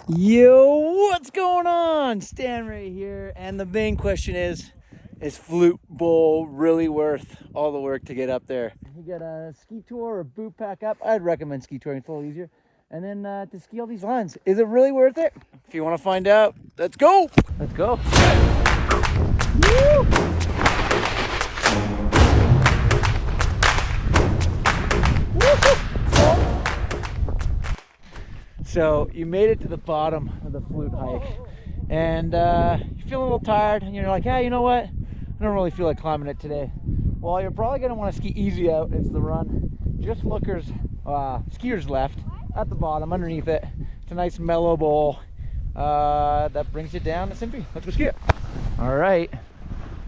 Yo, what's going on? Stan right here, and the main question is Flute Bowl really worth all the work to get up there? You get a ski tour or boot pack up. I'd recommend ski touring, it's a little easier. And then to ski all these lines, is it really worth it? If you want to find out, let's go. Let's go. Woo! So you made it to the bottom of the Flute hike, and you feel a little tired, and you're like, yeah, you know what? I don't really feel like climbing it today. Well, you're probably gonna want to ski easy out. It's the run. Just lookers, skiers left at the bottom underneath it. It's a nice mellow bowl that brings you down to Simpy. Let's go ski it. All right,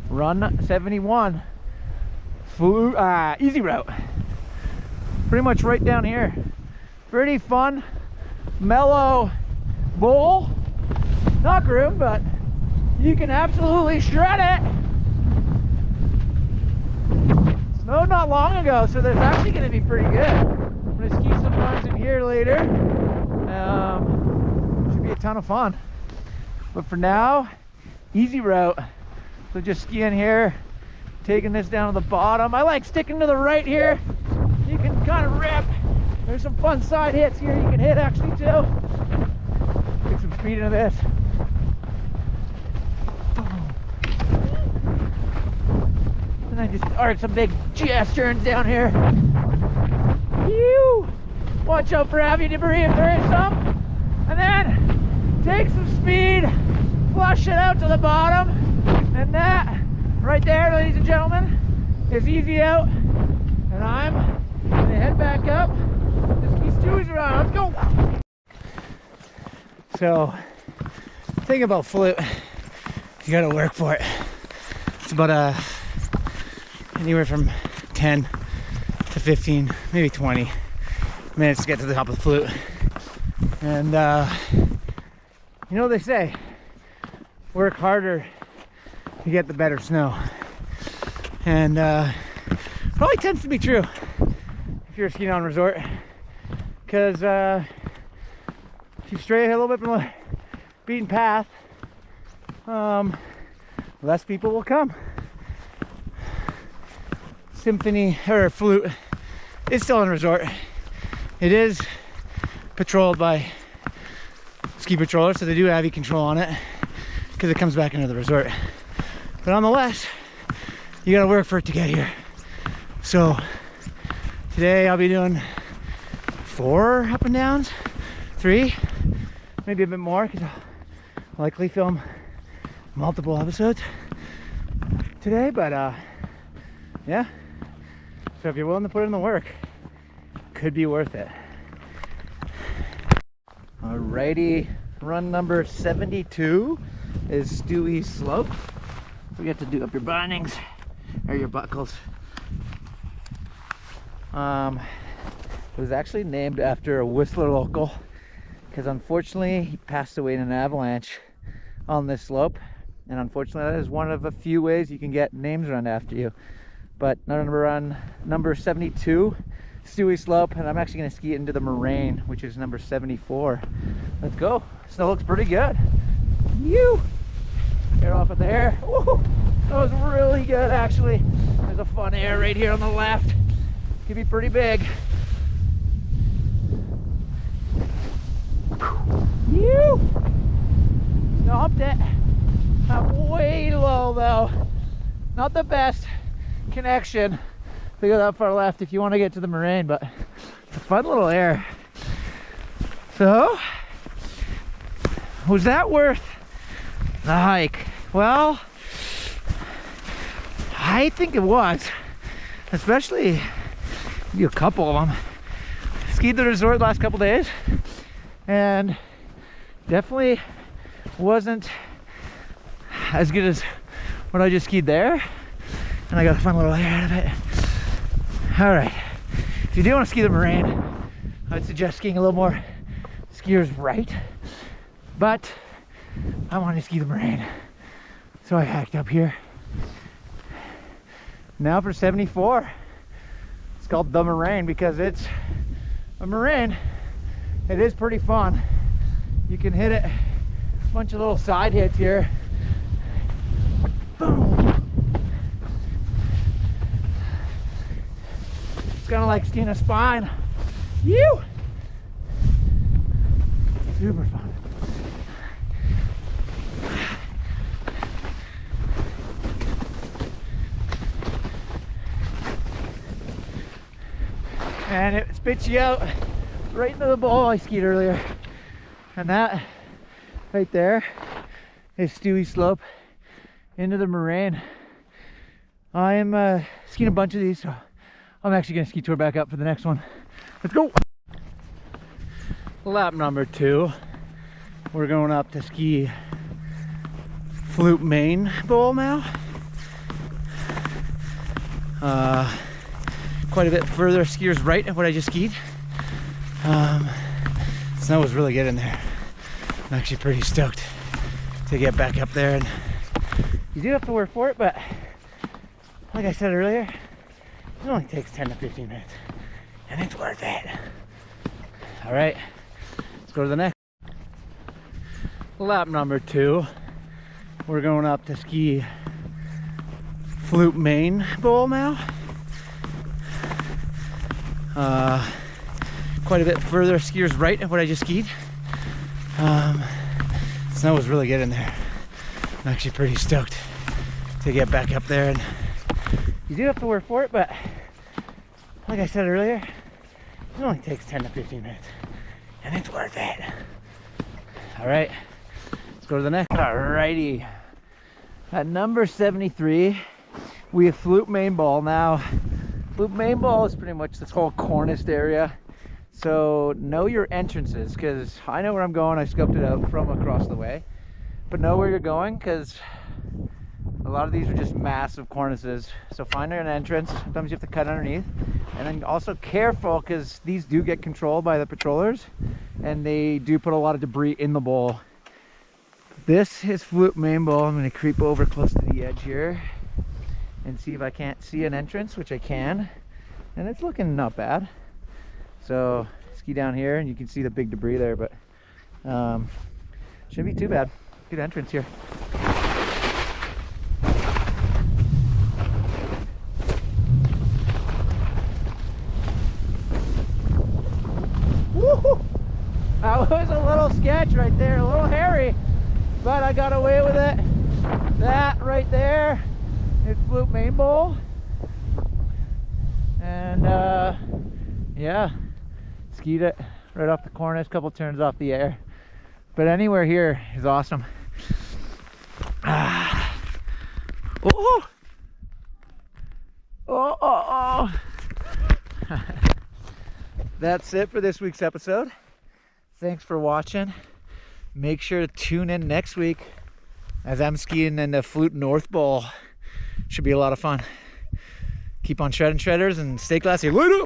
run 71, Flute, easy route. Pretty much right down here. Pretty fun. Mellow bowl, not groomed, but you can absolutely shred it. Snowed not long ago, so there's actually going to be pretty good. I'm going to ski some runs in here later. Should be a ton of fun. But for now, easy route. So just skiing here, taking this down to the bottom. I like sticking to the right here. You can kind of rip. There's some fun side hits here you can hit actually too. Get some speed into this. And I just art some big GS turns down here. Phew! Watch out for heavy debris if there is some. And then take some speed, flush it out to the bottom. And that right there, ladies and gentlemen, is easy out. And I'm gonna head back up. Stuie's around. Let's go. So, the thing about Flute, you gotta work for it. It's about anywhere from 10 to 15, maybe 20 minutes to get to the top of the Flute. And you know what they say, work harder, you get the better snow. And probably tends to be true if you're skiing on resort. Because if you stray a little bit from the beaten path, less people will come. Symphony or Flute is still on resort. It is patrolled by ski patrollers, so they do have heavy control on it because it comes back into the resort. But nonetheless, you gotta work for it to get here. So today I'll be doing 4 up and downs, 3, maybe a bit more because I'll likely film multiple episodes today, but yeah, so if you're willing to put in the work, could be worth it. Alrighty, run number 72 is Stuie slope. So you have to do up your bindings or your buckles. It was actually named after a Whistler local because unfortunately he passed away in an avalanche on this slope, and unfortunately that is one of a few ways you can get names run after you. But number 72, Stuie slope, and I'm actually going to ski it into the Moraine, which is number 74. Let's go. Snow looks pretty good. You get off of there. Woo! That was really good actually. There's a fun air right here on the left. Could be pretty big. You stopped it. I'm way low though. Not the best connection to go that far left if you want to get to the Moraine, but it's a fun little air. So, was that worth the hike? Well, I think it was, especially a couple of them. Skied the resort the last couple days, and definitely wasn't as good as what I just skied there, and I got a fun little air out of it. All right, if you do want to ski the Moraine, I would suggest skiing a little more skiers right, but I want to ski the Moraine, so I hacked up here. Now for 74, it's called the Moraine because it's a moraine. It is pretty fun. you can hit it a bunch of little side hits here. Boom. It's kind of like skiing a spine. You. Super fun. And it spits you out right into the bowl I skied earlier. And that right there is Stuie slope into the Moraine. I am skiing a bunch of these, so I'm actually gonna ski tour back up for the next one. Let's go. Lap number 2. We're going up to ski Flute Main Bowl now. Quite a bit further skiers right of what I just skied. Snow was really good in there. I'm actually pretty stoked to get back up there, and you do have to work for it, but like I said earlier, it only takes 10 to 15 minutes and it's worth it. All right, let's go to the next. Lap number 2. We're going up to ski Flute Main Bowl now. Quite a bit further skiers right of what I just skied. Snow was really good in there. I'm actually pretty stoked to get back up there, and you do have to work for it, but like I said earlier, it only takes 10 to 15 minutes and it's worth it. All right, let's go to the next. Alrighty, at number 73 we have Flute Main Bowl. Now Flute Main Bowl is pretty much this whole cornice area, so know your entrances, because I know where I'm going. I scoped it out from across the way, but know where you're going, because a lot of these are just massive cornices. So find an entrance. Sometimes you have to cut underneath, and then also careful, because these do get controlled by the patrollers and they do put a lot of debris in the bowl. This is Flute Main Bowl. I'm going to creep over close to the edge here and see if I can't see an entrance, which I can, and it's looking not bad. So ski down here and you can see the big debris there, but shouldn't be too bad. Good entrance here. Woo-hoo! That was a little sketch right there, a little hairy, but I got away with it. That right there, it's Flute Main Bowl, and yeah, skied it right off the cornice, couple turns off the air, but anywhere here is awesome. Oh, oh, oh, oh. That's it for this week's episode. Thanks for watching. Make sure to tune in next week as I'm skiing in the Flute North Bowl. Should be a lot of fun. Keep on shredding shredders and stay classy. Light up!